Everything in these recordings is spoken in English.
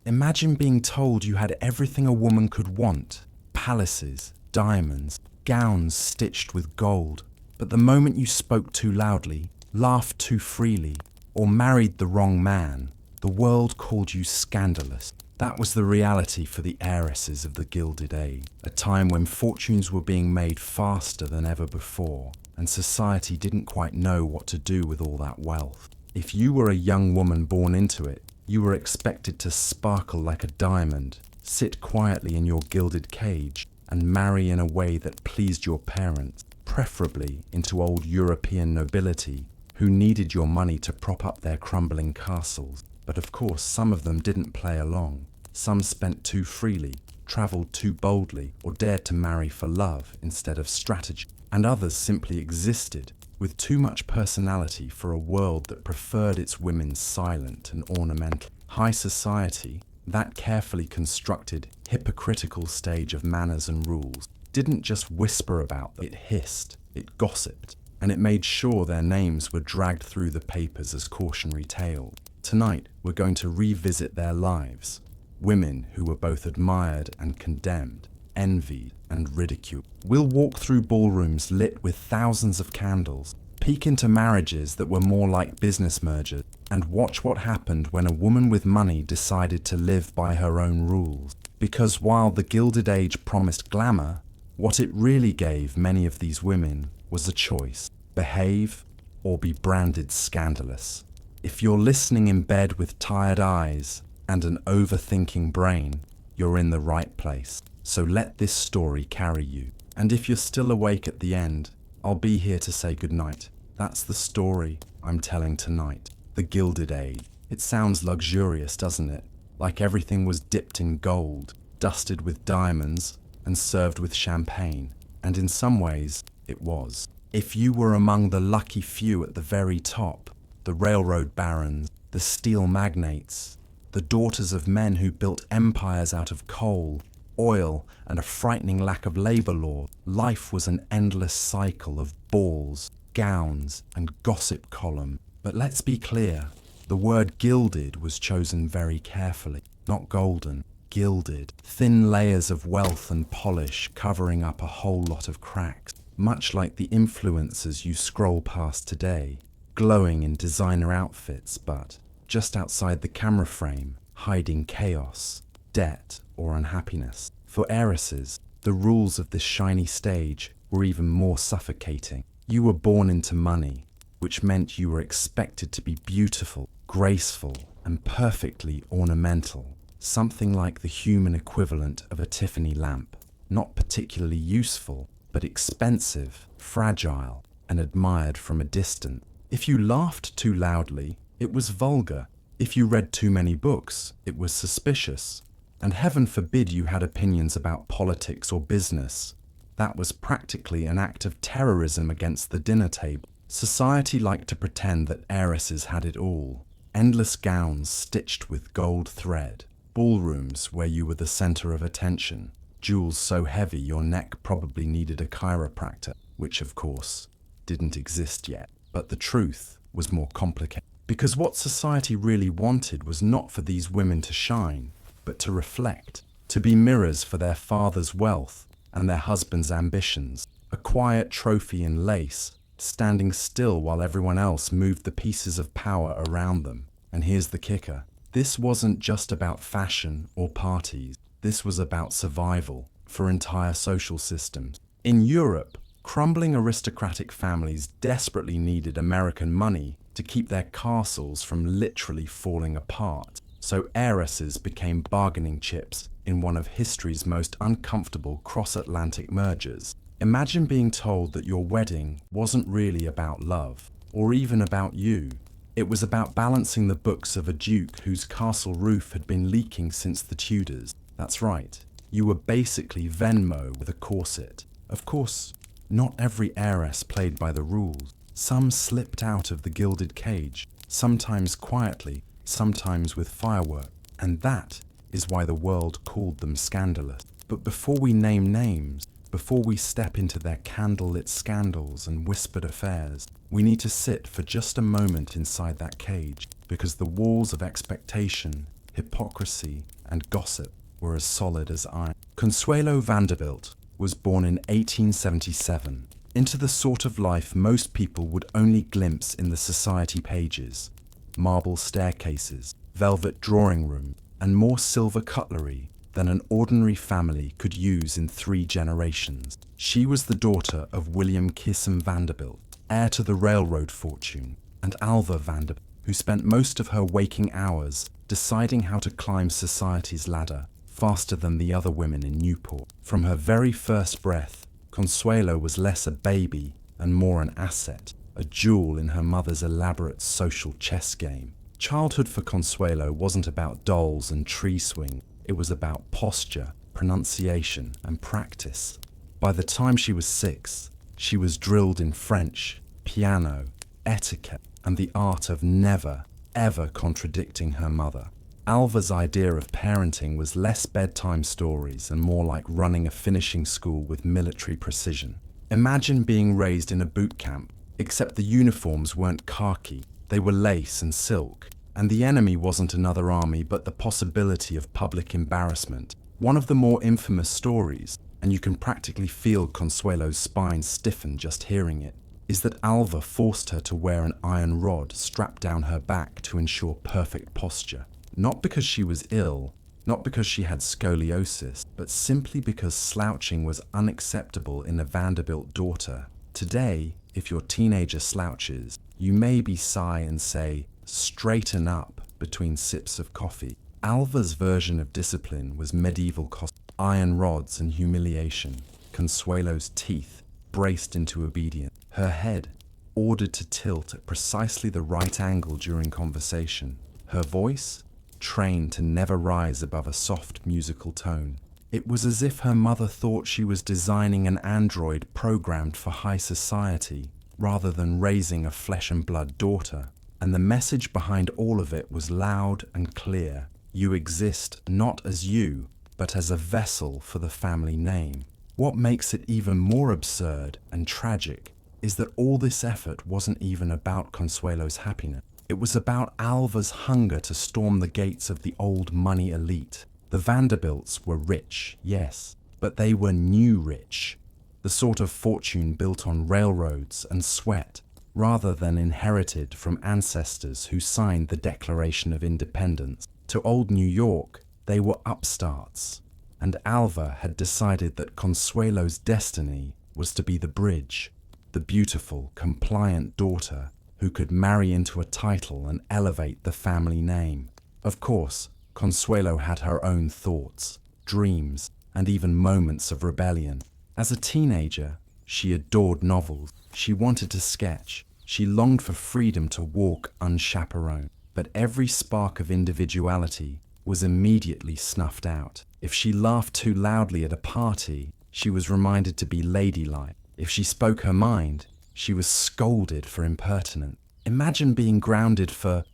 Imagine being told you had everything a woman could want: palaces, diamonds, gowns stitched with gold. But the moment you spoke too loudly, laughed too freely, or married the wrong man, the world called you scandalous. That was the reality for the heiresses of the Gilded Age, a time when fortunes were being made faster than ever before, and society didn't quite know what to do with all that wealth. If you were a young woman born into it, you were expected to sparkle like a diamond, sit quietly in your gilded cage, and marry in a way that pleased your parents, preferably into old European nobility, who needed your money to prop up their crumbling castles. But of course, some of them didn't play along. Some spent too freely, travelled too boldly, or dared to marry for love instead of strategy. And others simply existed, with too much personality for a world that preferred its women silent and ornamental. High society, that carefully constructed, hypocritical stage of manners and rules, didn't just whisper about them, it hissed, it gossiped, and it made sure their names were dragged through the papers as cautionary tales. Tonight, we're going to revisit their lives. Women who were both admired and condemned, envied and ridiculed. We'll walk through ballrooms lit with thousands of candles, peek into marriages that were more like business mergers, and watch what happened when a woman with money decided to live by her own rules. Because while the Gilded Age promised glamour, what it really gave many of these women was a choice: behave or be branded scandalous. If you're listening in bed with tired eyes and an overthinking brain, you're in the right place. So let this story carry you. And if you're still awake at the end, I'll be here to say goodnight. That's the story I'm telling tonight. The Gilded Age. It sounds luxurious, doesn't it? Like everything was dipped in gold, dusted with diamonds, and served with champagne. And in some ways, it was. If you were among the lucky few at the very top, the railroad barons, the steel magnates, the daughters of men who built empires out of coal, oil, and a frightening lack of labor law, life was an endless cycle of balls, gowns, and gossip column. But let's be clear, the word gilded was chosen very carefully, not golden, gilded. Thin layers of wealth and polish covering up a whole lot of cracks, much like the influencers you scroll past today, glowing in designer outfits, but just outside the camera frame, hiding chaos, debt, or unhappiness. For heiresses, the rules of this shiny stage were even more suffocating. You were born into money, which meant you were expected to be beautiful, graceful, and perfectly ornamental, something like the human equivalent of a Tiffany lamp. Not particularly useful, but expensive, fragile, and admired from a distance. If you laughed too loudly, it was vulgar. If you read too many books, it was suspicious. And heaven forbid you had opinions about politics or business. That was practically an act of terrorism against the dinner table. Society liked to pretend that heiresses had it all. Endless gowns stitched with gold thread, ballrooms where you were the center of attention, jewels so heavy your neck probably needed a chiropractor, which of course didn't exist yet. But the truth was more complicated. Because what society really wanted was not for these women to shine, but to reflect, to be mirrors for their father's wealth and their husband's ambitions, a quiet trophy in lace, standing still while everyone else moved the pieces of power around them. And here's the kicker. This wasn't just about fashion or parties. This was about survival for entire social systems. In Europe, crumbling aristocratic families desperately needed American money to keep their castles from literally falling apart. So heiresses became bargaining chips in one of history's most uncomfortable cross-Atlantic mergers. Imagine being told that your wedding wasn't really about love, or even about you. It was about balancing the books of a duke whose castle roof had been leaking since the Tudors. That's right, you were basically Venmo with a corset. Of course, not every heiress played by the rules. Some slipped out of the gilded cage, sometimes quietly, sometimes with fireworks, and that is why the world called them scandalous. But before we name names, before we step into their candlelit scandals and whispered affairs, we need to sit for just a moment inside that cage, because the walls of expectation, hypocrisy, and gossip were as solid as iron. Consuelo Vanderbilt was born in 1877 into the sort of life most people would only glimpse in the society pages: marble staircases, velvet drawing rooms, and more silver cutlery than an ordinary family could use in 3 generations. She was the daughter of William Kissam Vanderbilt, heir to the railroad fortune, and Alva Vanderbilt, who spent most of her waking hours deciding how to climb society's ladder faster than the other women in Newport. From her very first breath, Consuelo was less a baby and more an asset, a jewel in her mother's elaborate social chess game. Childhood for Consuelo wasn't about dolls and tree swing. It was about posture, pronunciation, and practice. By the time she was 6, she was drilled in French, piano, etiquette, and the art of never, ever contradicting her mother. Alva's idea of parenting was less bedtime stories and more like running a finishing school with military precision. Imagine being raised in a boot camp, except the uniforms weren't khaki, they were lace and silk, and the enemy wasn't another army but the possibility of public embarrassment. One of the more infamous stories, and you can practically feel Consuelo's spine stiffen just hearing it, is that Alva forced her to wear an iron rod strapped down her back to ensure perfect posture. Not because she was ill, not because she had scoliosis, but simply because slouching was unacceptable in a Vanderbilt daughter. Today, if your teenager slouches, you maybe sigh and say, "Straighten up," between sips of coffee. Alva's version of discipline was medieval iron rods and humiliation. Consuelo's teeth braced into obedience. Her head ordered to tilt at precisely the right angle during conversation. Her voice trained to never rise above a soft musical tone. It was as if her mother thought she was designing an android programmed for high society rather than raising a flesh and blood daughter. And the message behind all of it was loud and clear. You exist not as you, but as a vessel for the family name. What makes it even more absurd and tragic is that all this effort wasn't even about Consuelo's happiness. It was about Alva's hunger to storm the gates of the old money elite. The Vanderbilts were rich, yes, but they were new rich. The sort of fortune built on railroads and sweat, rather than inherited from ancestors who signed the Declaration of Independence. To old New York, they were upstarts, and Alva had decided that Consuelo's destiny was to be the bridge, the beautiful, compliant daughter who could marry into a title and elevate the family name. Of course, Consuelo had her own thoughts, dreams, and even moments of rebellion. As a teenager, she adored novels. She wanted to sketch. She longed for freedom to walk unchaperoned. But every spark of individuality was immediately snuffed out. If she laughed too loudly at a party, she was reminded to be ladylike. If she spoke her mind, she was scolded for impertinence. Imagine being grounded for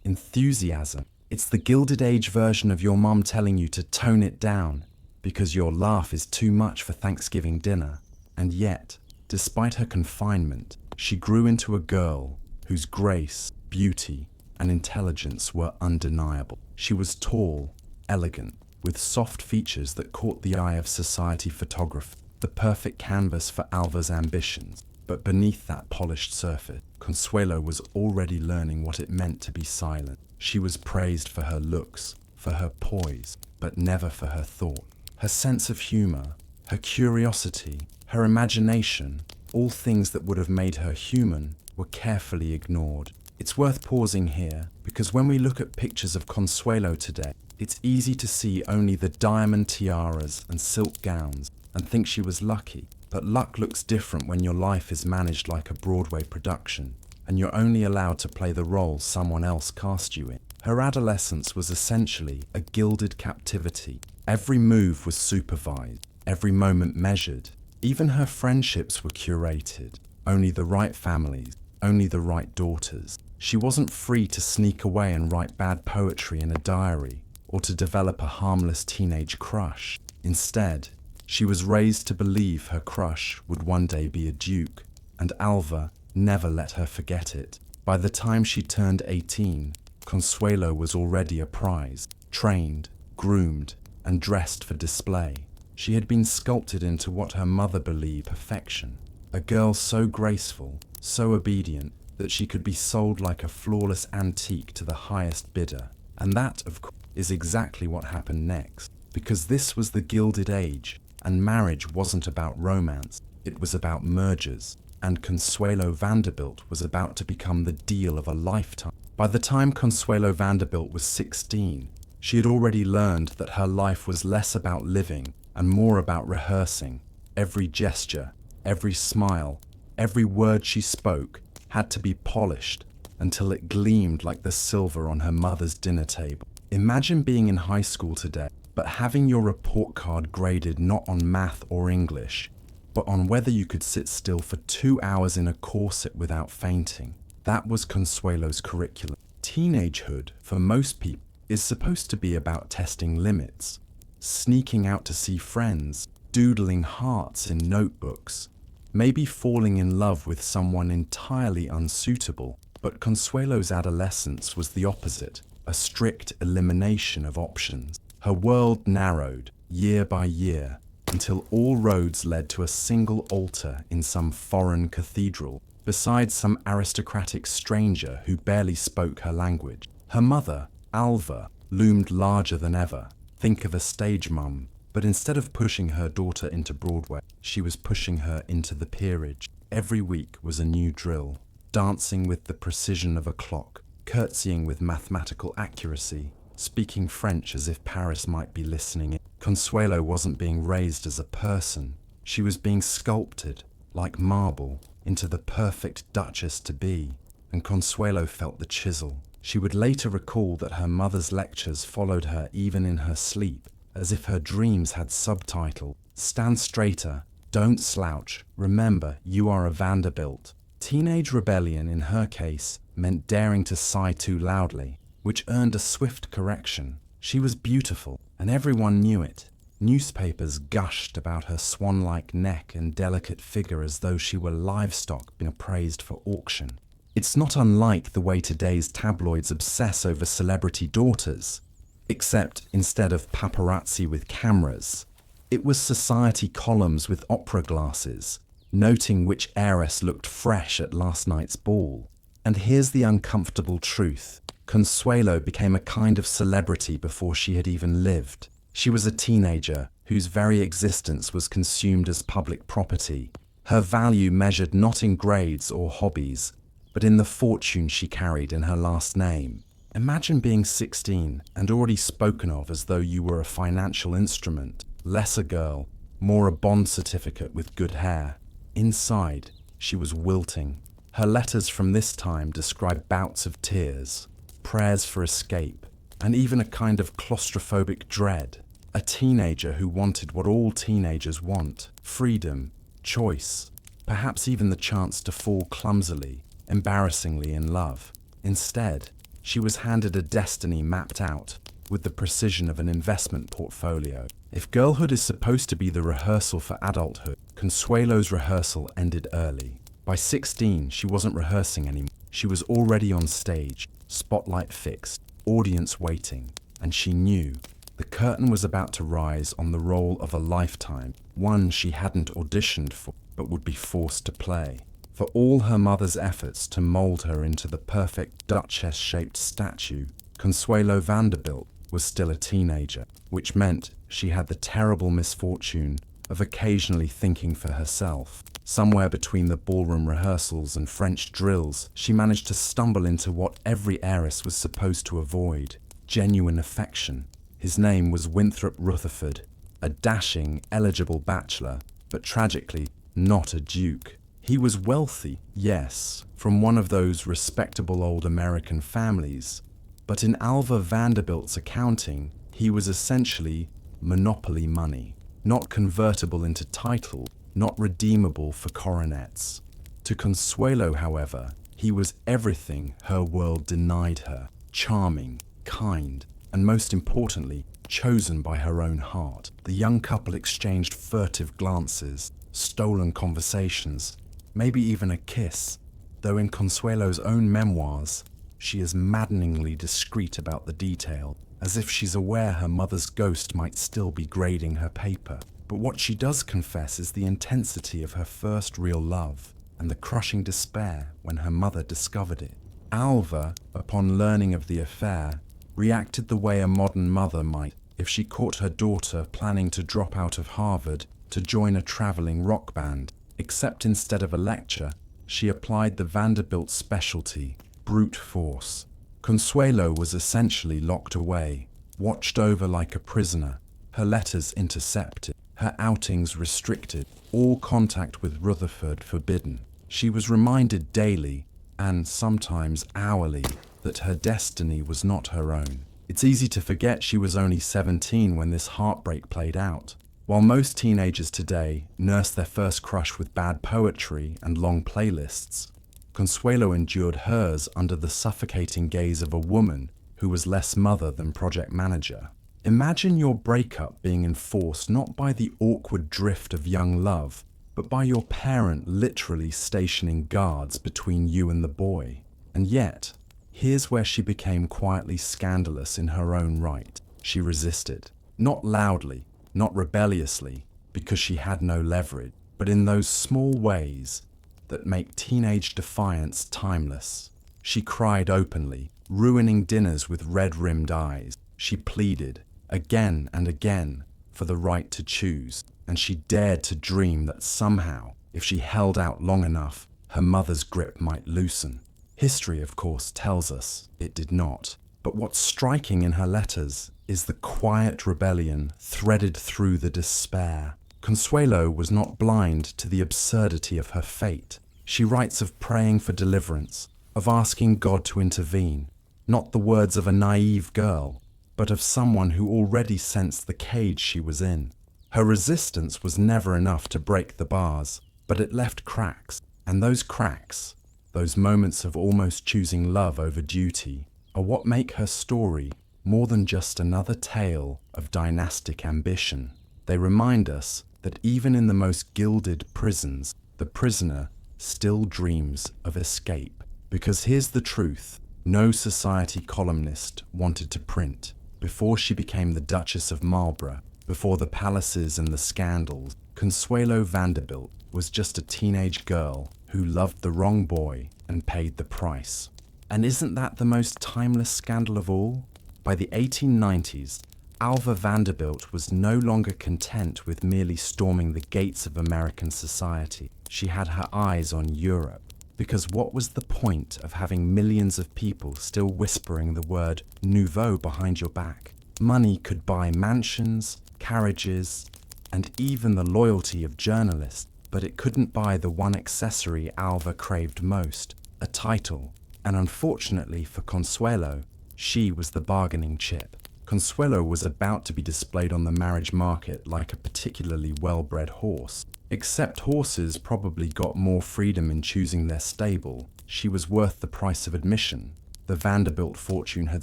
enthusiasm. It's the Gilded Age version of your mom telling you to tone it down because your laugh is too much for Thanksgiving dinner. And yet, despite her confinement, she grew into a girl whose grace, beauty, and intelligence were undeniable. She was tall, elegant, with soft features that caught the eye of society photography, the perfect canvas for Alva's ambitions. But beneath that polished surface, Consuelo was already learning what it meant to be silent. She was praised for her looks, for her poise, but never for her thought. Her sense of humor, her curiosity, her imagination, all things that would have made her human, were carefully ignored. It's worth pausing here, because when we look at pictures of Consuelo today, it's easy to see only the diamond tiaras and silk gowns and think she was lucky. But luck looks different when your life is managed like a Broadway production, and you're only allowed to play the role someone else cast you in. Her adolescence was essentially a gilded captivity. Every move was supervised, every moment measured. Even her friendships were curated. Only the right families, only the right daughters. She wasn't free to sneak away and write bad poetry in a diary, or to develop a harmless teenage crush. Instead, she was raised to believe her crush would one day be a duke, and Alva never let her forget it. By the time she turned 18, Consuelo was already a prize, trained, groomed, and dressed for display. She had been sculpted into what her mother believed perfection. A girl so graceful, so obedient, that she could be sold like a flawless antique to the highest bidder. And that, of course, is exactly what happened next. Because this was the Gilded Age, and marriage wasn't about romance, it was about mergers. And Consuelo Vanderbilt was about to become the deal of a lifetime. By the time Consuelo Vanderbilt was 16, she had already learned that her life was less about living and more about rehearsing. Every gesture, every smile, every word she spoke had to be polished until it gleamed like the silver on her mother's dinner table. Imagine being in high school today, but having your report card graded not on math or English, but on whether you could sit still for 2 hours in a corset without fainting. That was Consuelo's curriculum. Teenagehood, for most people, is supposed to be about testing limits, sneaking out to see friends, doodling hearts in notebooks, maybe falling in love with someone entirely unsuitable. But Consuelo's adolescence was the opposite, a strict elimination of options. Her world narrowed, year by year, until all roads led to a single altar in some foreign cathedral, beside some aristocratic stranger who barely spoke her language. Her mother, Alva, loomed larger than ever. Think of a stage mum. But instead of pushing her daughter into Broadway, she was pushing her into the peerage. Every week was a new drill, dancing with the precision of a clock, curtsying with mathematical accuracy, speaking French as if Paris might be listening in. Consuelo wasn't being raised as a person. She was being sculpted, like marble, into the perfect duchess to be, and Consuelo felt the chisel. She would later recall that her mother's lectures followed her even in her sleep, as if her dreams had subtitle: "Stand straighter, don't slouch, remember you are a Vanderbilt." Teenage rebellion in her case meant daring to sigh too loudly, which earned a swift correction. She was beautiful, and everyone knew it. Newspapers gushed about her swan-like neck and delicate figure as though she were livestock being appraised for auction. It's not unlike the way today's tabloids obsess over celebrity daughters, except instead of paparazzi with cameras, it was society columns with opera glasses, noting which heiress looked fresh at last night's ball. And here's the uncomfortable truth. Consuelo became a kind of celebrity before she had even lived. She was a teenager whose very existence was consumed as public property. Her value measured not in grades or hobbies, but in the fortune she carried in her last name. Imagine being 16 and already spoken of as though you were a financial instrument, less a girl, more a bond certificate with good hair. Inside, she was wilting. Her letters from this time describe bouts of tears, prayers for escape, and even a kind of claustrophobic dread. A teenager who wanted what all teenagers want: freedom, choice, perhaps even the chance to fall clumsily, embarrassingly in love. Instead, she was handed a destiny mapped out with the precision of an investment portfolio. If girlhood is supposed to be the rehearsal for adulthood, Consuelo's rehearsal ended early. By 16, she wasn't rehearsing anymore. She was already on stage, spotlight fixed, audience waiting, and she knew the curtain was about to rise on the role of a lifetime, one she hadn't auditioned for, but would be forced to play. For all her mother's efforts to mold her into the perfect duchess-shaped statue, Consuelo Vanderbilt was still a teenager, which meant she had the terrible misfortune of occasionally thinking for herself. Somewhere between the ballroom rehearsals and French drills, she managed to stumble into what every heiress was supposed to avoid: genuine affection. His name was Winthrop Rutherford, a dashing, eligible bachelor, but tragically not a duke. He was wealthy, yes, from one of those respectable old American families, but in Alva Vanderbilt's accounting, he was essentially monopoly money, not convertible into title, not redeemable for coronets. To Consuelo, however, he was everything her world denied her: charming, kind, and most importantly, chosen by her own heart. The young couple exchanged furtive glances, stolen conversations, maybe even a kiss, though in Consuelo's own memoirs, she is maddeningly discreet about the detail. as if she's aware her mother's ghost might still be grading her paper. But what she does confess is the intensity of her first real love and the crushing despair when her mother discovered it. Alva, upon learning of the affair, reacted the way a modern mother might if she caught her daughter planning to drop out of Harvard to join a traveling rock band, except instead of a lecture, she applied the Vanderbilt specialty, brute force. Consuelo was essentially locked away, watched over like a prisoner, her letters intercepted, her outings restricted, all contact with Rutherford forbidden. She was reminded daily, and sometimes hourly, that her destiny was not her own. It's easy to forget she was only 17 when this heartbreak played out. While most teenagers today nurse their first crush with bad poetry and long playlists, Consuelo endured hers under the suffocating gaze of a woman who was less mother than project manager. Imagine your breakup being enforced not by the awkward drift of young love, but by your parent literally stationing guards between you and the boy. And yet, here's where she became quietly scandalous in her own right. She resisted. Not loudly, not rebelliously, because she had no leverage, but in those small ways that make teenage defiance timeless. She cried openly, ruining dinners with red-rimmed eyes. She pleaded, again and again, for the right to choose, and she dared to dream that somehow, if she held out long enough, her mother's grip might loosen. History, of course, tells us it did not. But what's striking in her letters is the quiet rebellion threaded through the despair. Consuelo was not blind to the absurdity of her fate. She writes of praying for deliverance, of asking God to intervene, not the words of a naive girl, but of someone who already sensed the cage she was in. Her resistance was never enough to break the bars, but it left cracks, and those cracks, those moments of almost choosing love over duty, are what make her story more than just another tale of dynastic ambition. They remind us that even in the most gilded prisons, the prisoner still dreams of escape. Because here's the truth, no society columnist wanted to print. Before she became the Duchess of Marlborough, before the palaces and the scandals, Consuelo Vanderbilt was just a teenage girl who loved the wrong boy and paid the price. And isn't that the most timeless scandal of all? By the 1890s, Alva Vanderbilt was no longer content with merely storming the gates of American society. She had her eyes on Europe. Because what was the point of having millions of people still whispering the word nouveau behind your back? Money could buy mansions, carriages, and even the loyalty of journalists, but it couldn't buy the one accessory Alva craved most, a title. And unfortunately for Consuelo, she was the bargaining chip. Consuelo was about to be displayed on the marriage market like a particularly well-bred horse. Except horses probably got more freedom in choosing their stable. She was worth the price of admission. The Vanderbilt fortune had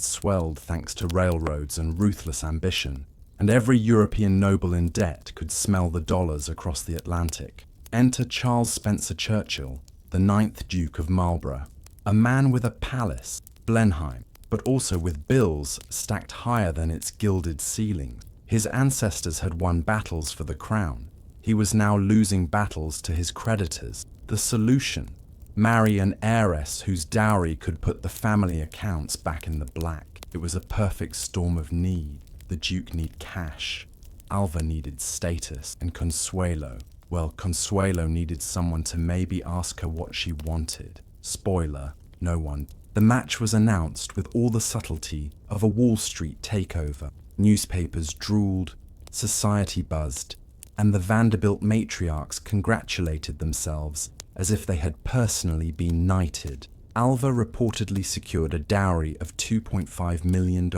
swelled thanks to railroads and ruthless ambition, and every European noble in debt could smell the dollars across the Atlantic. Enter Charles Spencer Churchill, the 9th Duke of Marlborough, a man with a palace, Blenheim, but also with bills stacked higher than its gilded ceilings. His ancestors had won battles for the crown. He was now losing battles to his creditors. The solution: marry an heiress whose dowry could put the family accounts back in the black. It was a perfect storm of need. The Duke needed cash. Alva needed status. And Consuelo needed someone to maybe ask her what she wanted. Spoiler, no one. The match was announced with all the subtlety of a Wall Street takeover. Newspapers drooled, society buzzed, and the Vanderbilt matriarchs congratulated themselves as if they had personally been knighted. Alva reportedly secured a dowry of $2.5 million,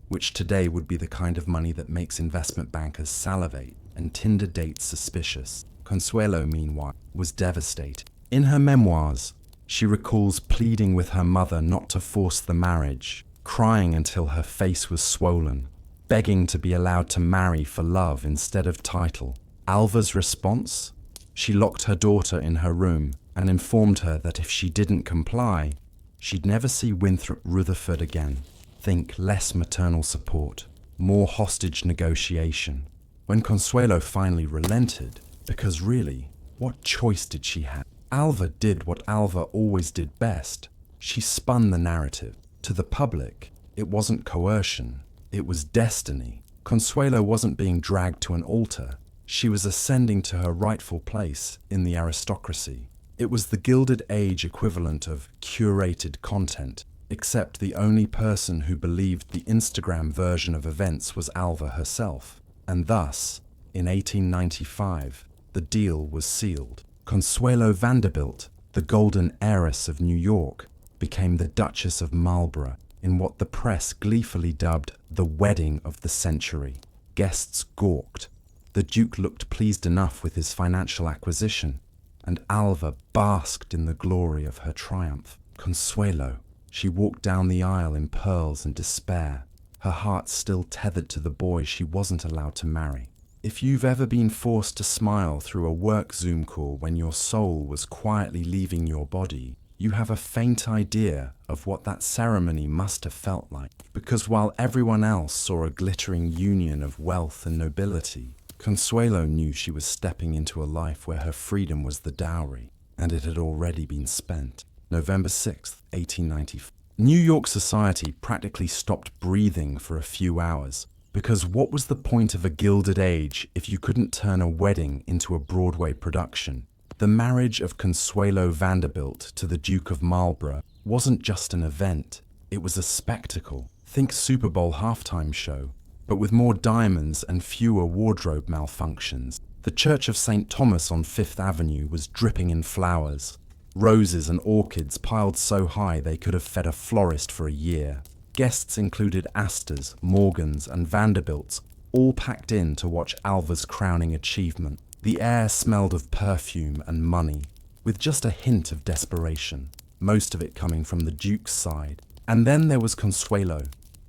which today would be the kind of money that makes investment bankers salivate and Tinder dates suspicious. Consuelo, meanwhile, was devastated. In her memoirs, she recalls pleading with her mother not to force the marriage, crying until her face was swollen, begging to be allowed to marry for love instead of title. Alva's response? She locked her daughter in her room and informed her that if she didn't comply, she'd never see Winthrop Rutherford again. Think less maternal support, more hostage negotiation. When Consuelo finally relented, because really, what choice did she have? Alva did what Alva always did best. She spun the narrative. To the public, it wasn't coercion, it was destiny. Consuelo wasn't being dragged to an altar. She was ascending to her rightful place in the aristocracy. It was the Gilded Age equivalent of curated content, except the only person who believed the Instagram version of events was Alva herself. And thus, in 1895, the deal was sealed. Consuelo Vanderbilt, the golden heiress of New York, became the Duchess of Marlborough in what the press gleefully dubbed the wedding of the century. Guests gawked. The Duke looked pleased enough with his financial acquisition, and Alva basked in the glory of her triumph. Consuelo, she walked down the aisle in pearls and despair, her heart still tethered to the boy she wasn't allowed to marry. If you've ever been forced to smile through a work Zoom call when your soul was quietly leaving your body, you have a faint idea of what that ceremony must have felt like. Because while everyone else saw a glittering union of wealth and nobility, Consuelo knew she was stepping into a life where her freedom was the dowry, and it had already been spent. November 6th, 1894. New York society practically stopped breathing for a few hours, because what was the point of a Gilded Age if you couldn't turn a wedding into a Broadway production? The marriage of Consuelo Vanderbilt to the Duke of Marlborough wasn't just an event, it was a spectacle. Think Super Bowl halftime show, but with more diamonds and fewer wardrobe malfunctions. The Church of St. Thomas on Fifth Avenue was dripping in flowers. Roses and orchids piled so high they could have fed a florist for a year. Guests included Astors, Morgans, and Vanderbilts, all packed in to watch Alva's crowning achievement. The air smelled of perfume and money, with just a hint of desperation, most of it coming from the Duke's side. And then there was Consuelo.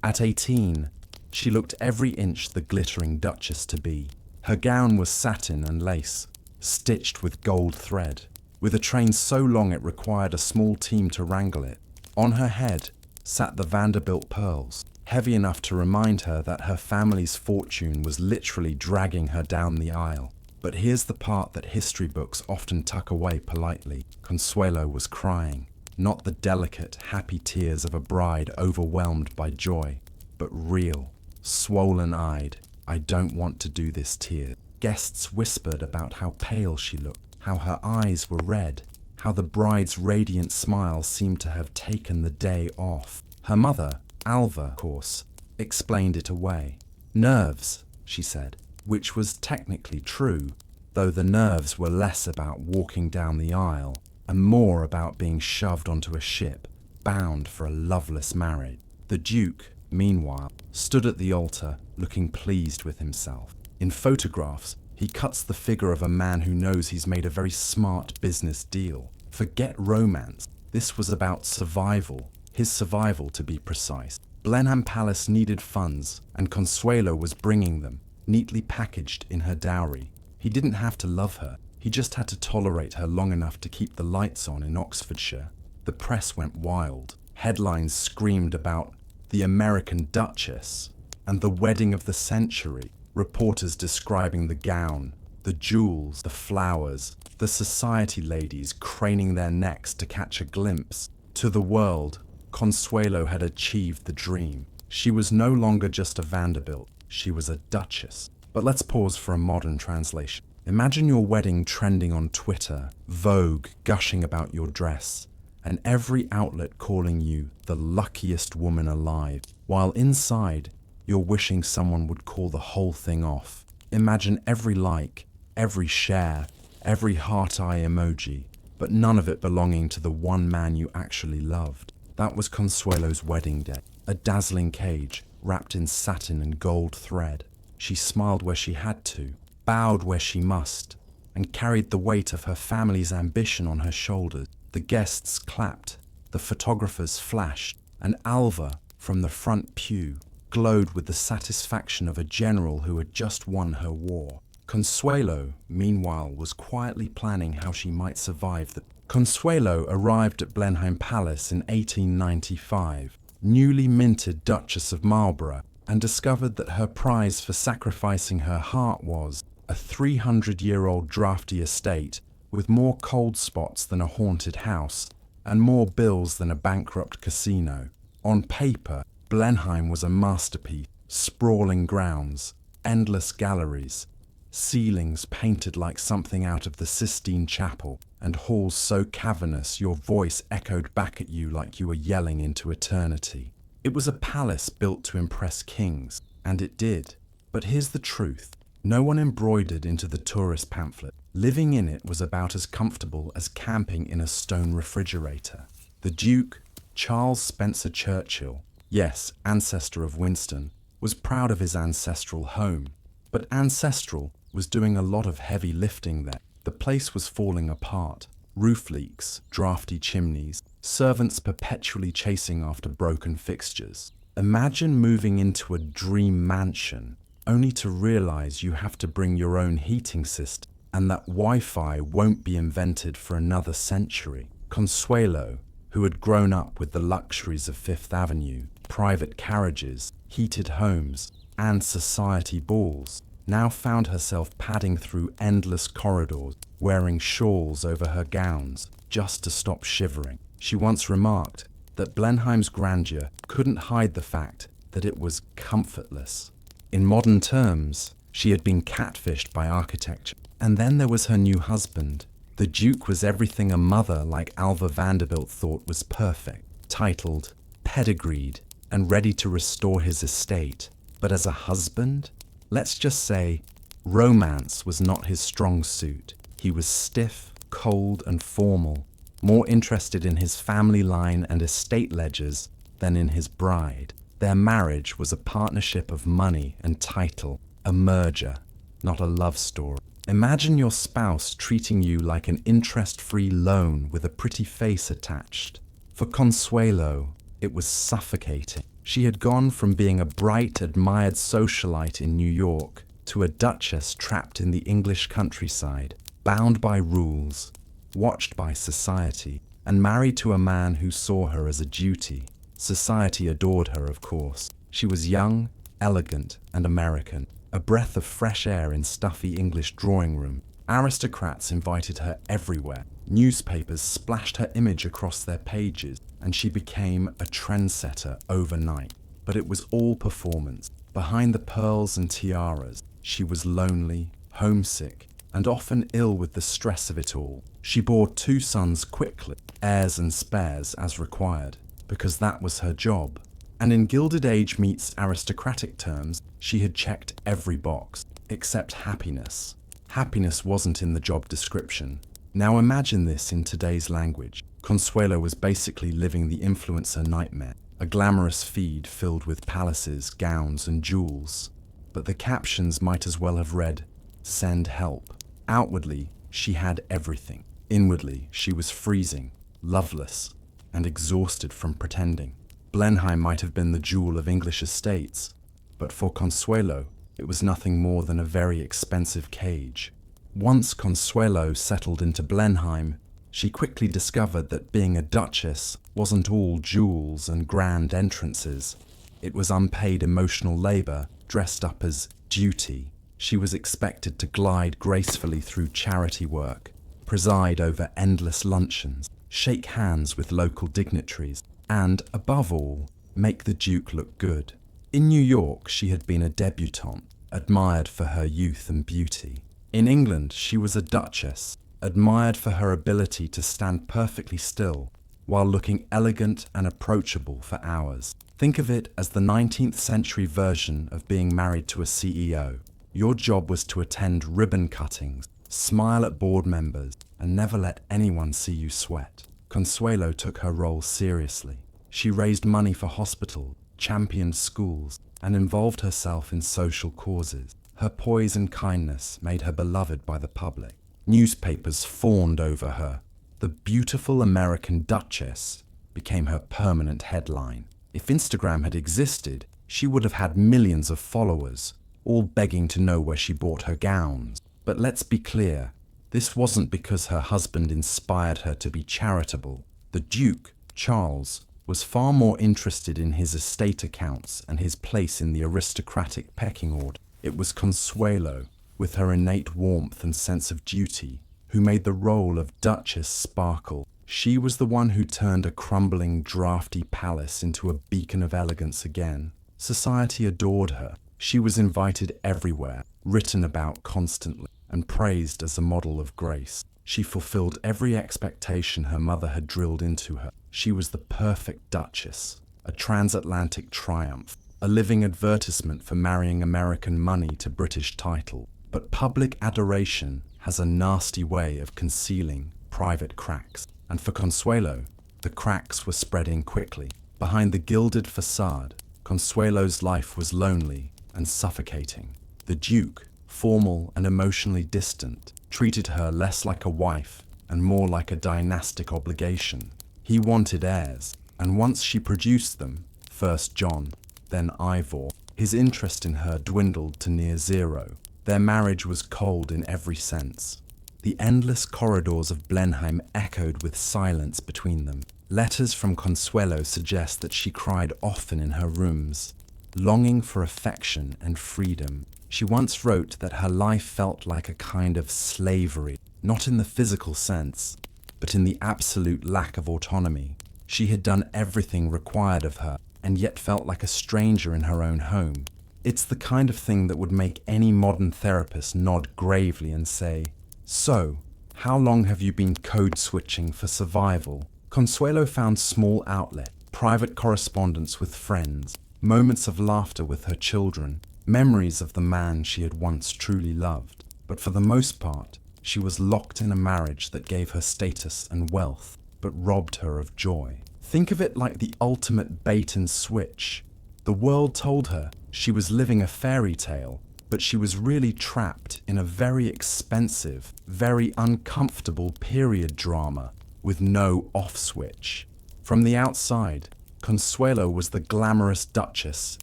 At 18, she looked every inch the glittering duchess to be. Her gown was satin and lace, stitched with gold thread, with a train so long it required a small team to wrangle it. On her head sat the Vanderbilt pearls, heavy enough to remind her that her family's fortune was literally dragging her down the aisle. But here's the part that history books often tuck away politely. Consuelo was crying, not the delicate, happy tears of a bride overwhelmed by joy, but real, swollen-eyed, I don't want to do this tears. Guests whispered about how pale she looked, how her eyes were red, how the bride's radiant smile seemed to have taken the day off. Her mother, Alva, of course, explained it away. Nerves, she said, which was technically true, though the nerves were less about walking down the aisle and more about being shoved onto a ship, bound for a loveless marriage. The Duke, meanwhile, stood at the altar, looking pleased with himself. In photographs, he cuts the figure of a man who knows he's made a very smart business deal. Forget romance. This was about survival, his survival to be precise. Blenheim Palace needed funds, and Consuelo was bringing them, neatly packaged in her dowry. He didn't have to love her, he just had to tolerate her long enough to keep the lights on in Oxfordshire. The press went wild. Headlines screamed about the American Duchess and the wedding of the century. Reporters describing the gown, the jewels, the flowers, the society ladies craning their necks to catch a glimpse. To the world, Consuelo had achieved the dream. She was no longer just a Vanderbilt, she was a duchess. But let's pause for a modern translation. Imagine your wedding trending on Twitter, Vogue gushing about your dress, and every outlet calling you the luckiest woman alive, while inside, you're wishing someone would call the whole thing off. Imagine every like, every share, every heart-eye emoji, but none of it belonging to the one man you actually loved. That was Consuelo's wedding day, a dazzling cage wrapped in satin and gold thread. She smiled where she had to, bowed where she must, and carried the weight of her family's ambition on her shoulders. The guests clapped, the photographers flashed, and Alva, from the front pew, glowed with the satisfaction of a general who had just won her war. Consuelo, meanwhile, was quietly planning how she might survive the... Consuelo arrived at Blenheim Palace in 1895, newly minted Duchess of Marlborough, and discovered that her prize for sacrificing her heart was a 300-year-old drafty estate with more cold spots than a haunted house and more bills than a bankrupt casino. On paper, Blenheim was a masterpiece: sprawling grounds, endless galleries, ceilings painted like something out of the Sistine Chapel, and halls so cavernous your voice echoed back at you like you were yelling into eternity. It was a palace built to impress kings, and it did. But here's the truth. No one embroidered into the tourist pamphlet. Living in it was about as comfortable as camping in a stone refrigerator. The Duke, Charles Spencer Churchill, yes, ancestor of Winston, was proud of his ancestral home. But ancestral was doing a lot of heavy lifting there. The place was falling apart. Roof leaks, drafty chimneys, servants perpetually chasing after broken fixtures. Imagine moving into a dream mansion, only to realize you have to bring your own heating system, and that Wi-Fi won't be invented for another century. Consuelo, who had grown up with the luxuries of Fifth Avenue, private carriages, heated homes, and society balls, now found herself padding through endless corridors, wearing shawls over her gowns just to stop shivering. She once remarked that Blenheim's grandeur couldn't hide the fact that it was comfortless. In modern terms, she had been catfished by architecture. And then there was her new husband. The Duke was everything a mother like Alva Vanderbilt thought was perfect, titled, pedigreed, and ready to restore his estate. But as a husband, let's just say, romance was not his strong suit. He was stiff, cold, and formal, more interested in his family line and estate ledgers than in his bride. Their marriage was a partnership of money and title, a merger, not a love story. Imagine your spouse treating you like an interest-free loan with a pretty face attached. For Consuelo, it was suffocating. She had gone from being a bright, admired socialite in New York to a duchess trapped in the English countryside, bound by rules, watched by society, and married to a man who saw her as a duty. Society adored her, of course. She was young, elegant, and American, a breath of fresh air in stuffy English drawing rooms. Aristocrats invited her everywhere. Newspapers splashed her image across their pages, and she became a trendsetter overnight. But it was all performance. Behind the pearls and tiaras, she was lonely, homesick, and often ill with the stress of it all. She bore 2 sons quickly, heirs and spares as required, because that was her job. And in Gilded Age meets aristocratic terms, she had checked every box, except happiness. Happiness wasn't in the job description. Now imagine this in today's language. Consuelo was basically living the influencer nightmare, a glamorous feed filled with palaces, gowns, and jewels. But the captions might as well have read, "Send help." Outwardly, she had everything. Inwardly, she was freezing, loveless, and exhausted from pretending. Blenheim might have been the jewel of English estates, but for Consuelo, it was nothing more than a very expensive cage. Once Consuelo settled into Blenheim, she quickly discovered that being a duchess wasn't all jewels and grand entrances. It was unpaid emotional labor dressed up as duty. She was expected to glide gracefully through charity work, preside over endless luncheons, shake hands with local dignitaries, and, above all, make the Duke look good. In New York, she had been a debutante, admired for her youth and beauty. In England, she was a duchess, admired for her ability to stand perfectly still while looking elegant and approachable for hours. Think of it as the 19th century version of being married to a CEO. Your job was to attend ribbon cuttings, smile at board members, and never let anyone see you sweat. Consuelo took her role seriously. She raised money for hospitals, championed schools, and involved herself in social causes. Her poise and kindness made her beloved by the public. Newspapers fawned over her. The beautiful American Duchess became her permanent headline. If Instagram had existed, she would have had millions of followers, all begging to know where she bought her gowns. But let's be clear, this wasn't because her husband inspired her to be charitable. The Duke, Charles, was far more interested in his estate accounts and his place in the aristocratic pecking order. It was Consuelo, with her innate warmth and sense of duty, who made the role of Duchess sparkle. She was the one who turned a crumbling, drafty palace into a beacon of elegance again. Society adored her. She was invited everywhere, written about constantly, and praised as a model of grace. She fulfilled every expectation her mother had drilled into her. She was the perfect Duchess, a transatlantic triumph, a living advertisement for marrying American money to British title. But public adoration has a nasty way of concealing private cracks. And for Consuelo, the cracks were spreading quickly. Behind the gilded facade, Consuelo's life was lonely and suffocating. The Duke, formal and emotionally distant, treated her less like a wife and more like a dynastic obligation. He wanted heirs, and once she produced them, first John, then Ivor, his interest in her dwindled to near zero. Their marriage was cold in every sense. The endless corridors of Blenheim echoed with silence between them. Letters from Consuelo suggest that she cried often in her rooms, longing for affection and freedom. She once wrote that her life felt like a kind of slavery, not in the physical sense, but in the absolute lack of autonomy. She had done everything required of her, and yet felt like a stranger in her own home. It's the kind of thing that would make any modern therapist nod gravely and say, "So, how long have you been code switching for survival?" Consuelo found small outlet, private correspondence with friends, moments of laughter with her children, memories of the man she had once truly loved. But for the most part, she was locked in a marriage that gave her status and wealth, but robbed her of joy. Think of it like the ultimate bait and switch. The world told her she was living a fairy tale, but she was really trapped in a very expensive, very uncomfortable period drama with no off switch. From the outside, Consuelo was the glamorous duchess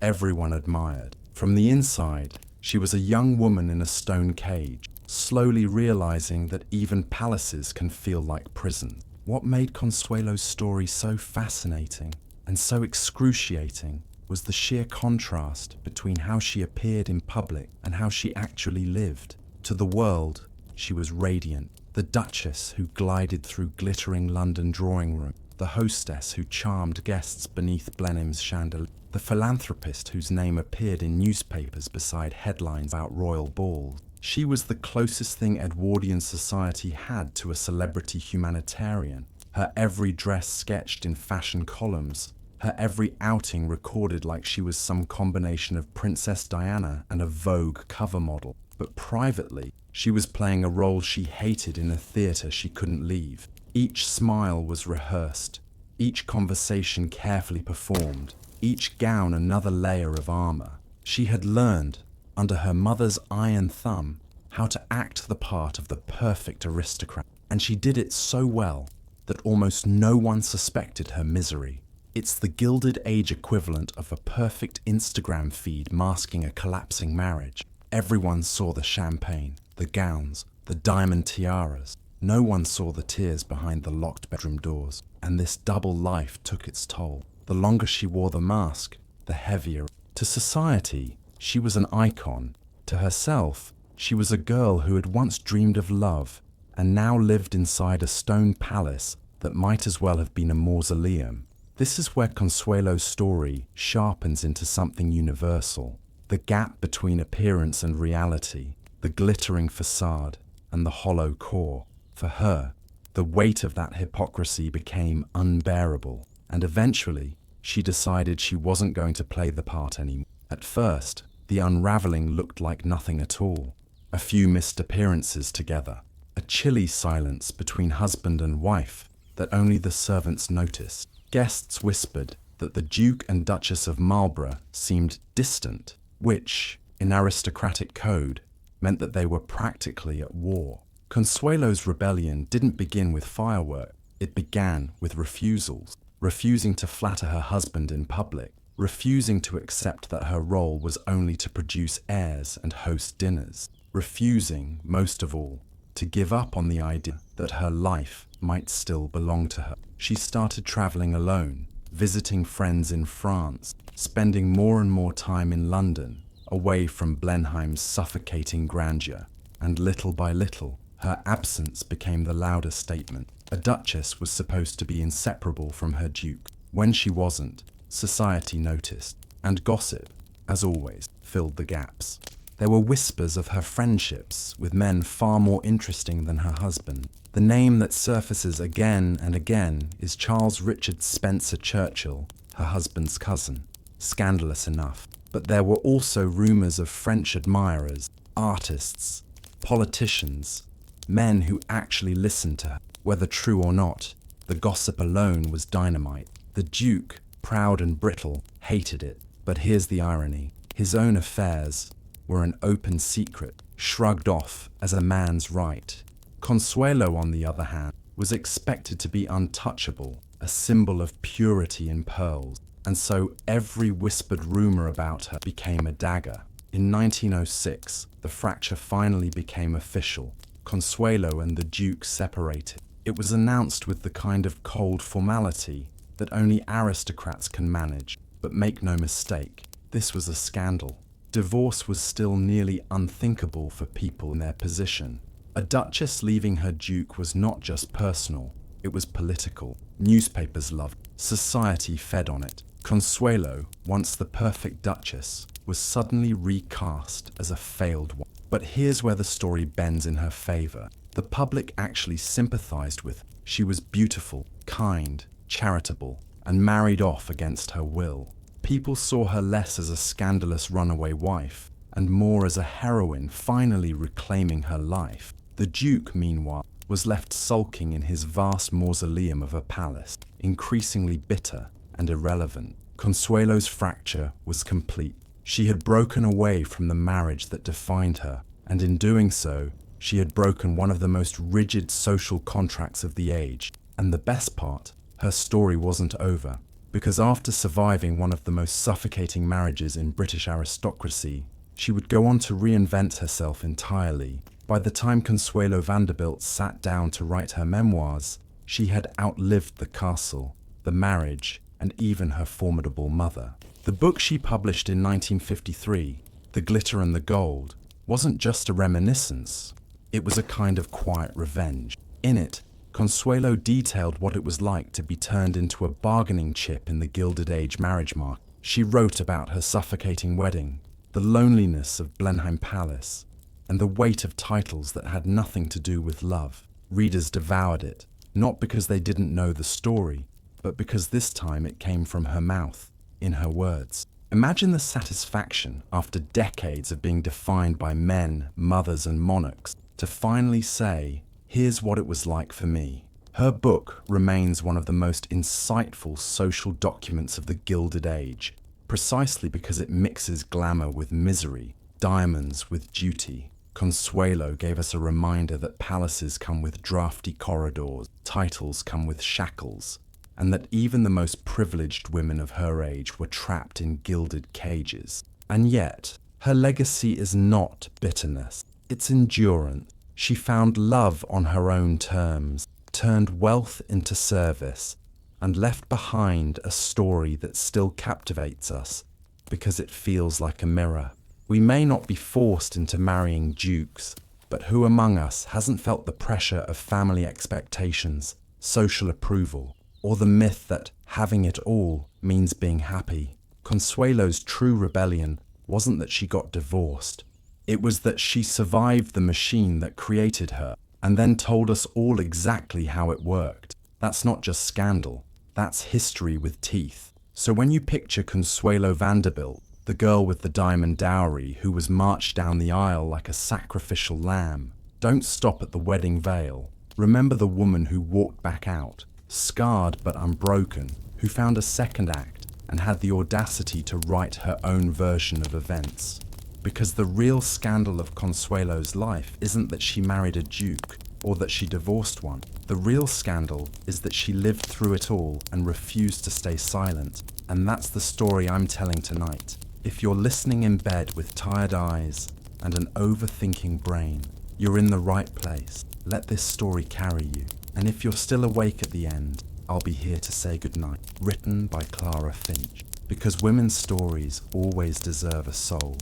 everyone admired. From the inside, she was a young woman in a stone cage, slowly realizing that even palaces can feel like prisons. What made Consuelo's story so fascinating and so excruciating was the sheer contrast between how she appeared in public and how she actually lived. To the world, she was radiant, the duchess who glided through glittering London drawing rooms, the hostess who charmed guests beneath Blenheim's chandelier, the philanthropist whose name appeared in newspapers beside headlines about royal balls. She was the closest thing Edwardian society had to a celebrity humanitarian, her every dress sketched in fashion columns, her every outing recorded like she was some combination of Princess Diana and a Vogue cover model. But privately, she was playing a role she hated in a theatre she couldn't leave. Each smile was rehearsed, each conversation carefully performed, each gown another layer of armor. She had learned, under her mother's iron thumb, how to act the part of the perfect aristocrat, and she did it so well that almost no one suspected her misery. It's the Gilded Age equivalent of a perfect Instagram feed masking a collapsing marriage. Everyone saw the champagne, the gowns, the diamond tiaras. No one saw the tears behind the locked bedroom doors, and this double life took its toll. The longer she wore the mask, the heavier. To society, she was an icon. To herself, she was a girl who had once dreamed of love and now lived inside a stone palace that might as well have been a mausoleum. This is where Consuelo's story sharpens into something universal. The gap between appearance and reality, the glittering facade and the hollow core. For her, the weight of that hypocrisy became unbearable, and eventually she decided she wasn't going to play the part anymore. At first, the unraveling looked like nothing at all. A few missed appearances together, a chilly silence between husband and wife that only the servants noticed. Guests whispered that the Duke and Duchess of Marlborough seemed distant, which, in aristocratic code, meant that they were practically at war. Consuelo's rebellion didn't begin with fireworks. It began with refusals, refusing to flatter her husband in public, refusing to accept that her role was only to produce heirs and host dinners, refusing, most of all, to give up on the idea that her life might still belong to her. She started traveling alone, visiting friends in France, spending more and more time in London, away from Blenheim's suffocating grandeur. And little by little, her absence became the louder statement. A duchess was supposed to be inseparable from her duke. When she wasn't, society noticed, and gossip, as always, filled the gaps. There were whispers of her friendships with men far more interesting than her husband. The name that surfaces again and again is Charles Richard Spencer Churchill, her husband's cousin. Scandalous enough. But there were also rumours of French admirers, artists, politicians, men who actually listened to her. Whether true or not, the gossip alone was dynamite. The Duke, proud and brittle, hated it. But here's the irony. His own affairs were an open secret, shrugged off as a man's right. Consuelo, on the other hand, was expected to be untouchable, a symbol of purity in pearls. And so every whispered rumour about her became a dagger. In 1906, the fracture finally became official. Consuelo and the Duke separated. It was announced with the kind of cold formality that only aristocrats can manage. But make no mistake, this was a scandal. Divorce was still nearly unthinkable for people in their position. A duchess leaving her duke was not just personal, it was political. Newspapers loved it. Society fed on it. Consuelo, once the perfect duchess, was suddenly recast as a failed one. But here's where the story bends in her favour. The public actually sympathised with her. She was beautiful, kind, charitable, and married off against her will. People saw her less as a scandalous runaway wife, and more as a heroine finally reclaiming her life. The Duke, meanwhile, was left sulking in his vast mausoleum of a palace, increasingly bitter and irrelevant. Consuelo's fracture was complete. She had broken away from the marriage that defined her, and in doing so, she had broken one of the most rigid social contracts of the age. And the best part, her story wasn't over, because after surviving one of the most suffocating marriages in British aristocracy, she would go on to reinvent herself entirely. By the time Consuelo Vanderbilt sat down to write her memoirs, she had outlived the castle, the marriage, and even her formidable mother. The book she published in 1953, The Glitter and the Gold, wasn't just a reminiscence. It was a kind of quiet revenge. In it, Consuelo detailed what it was like to be turned into a bargaining chip in the Gilded Age marriage market. She wrote about her suffocating wedding, the loneliness of Blenheim Palace, and the weight of titles that had nothing to do with love. Readers devoured it, not because they didn't know the story, but because this time it came from her mouth, in her words. Imagine the satisfaction, after decades of being defined by men, mothers, and monarchs, to finally say, here's what it was like for me. Her book remains one of the most insightful social documents of the Gilded Age, precisely because it mixes glamour with misery, diamonds with duty. Consuelo gave us a reminder that palaces come with drafty corridors, titles come with shackles, and that even the most privileged women of her age were trapped in gilded cages. And yet, her legacy is not bitterness, it's endurance. She found love on her own terms, turned wealth into service, and left behind a story that still captivates us because it feels like a mirror. We may not be forced into marrying dukes, but who among us hasn't felt the pressure of family expectations, social approval, or the myth that having it all means being happy? Consuelo's true rebellion wasn't that she got divorced. It was that she survived the machine that created her and then told us all exactly how it worked. That's not just scandal, that's history with teeth. So when you picture Consuelo Vanderbilt, the girl with the diamond dowry who was marched down the aisle like a sacrificial lamb, don't stop at the wedding veil. Remember the woman who walked back out, scarred but unbroken, who found a second act and had the audacity to write her own version of events. Because the real scandal of Consuelo's life isn't that she married a duke or that she divorced one. The real scandal is that she lived through it all and refused to stay silent. And that's the story I'm telling tonight. If you're listening in bed with tired eyes and an overthinking brain, you're in the right place. Let this story carry you. And if you're still awake at the end, I'll be here to say goodnight. Written by Clara Finch. Because women's stories always deserve a soul.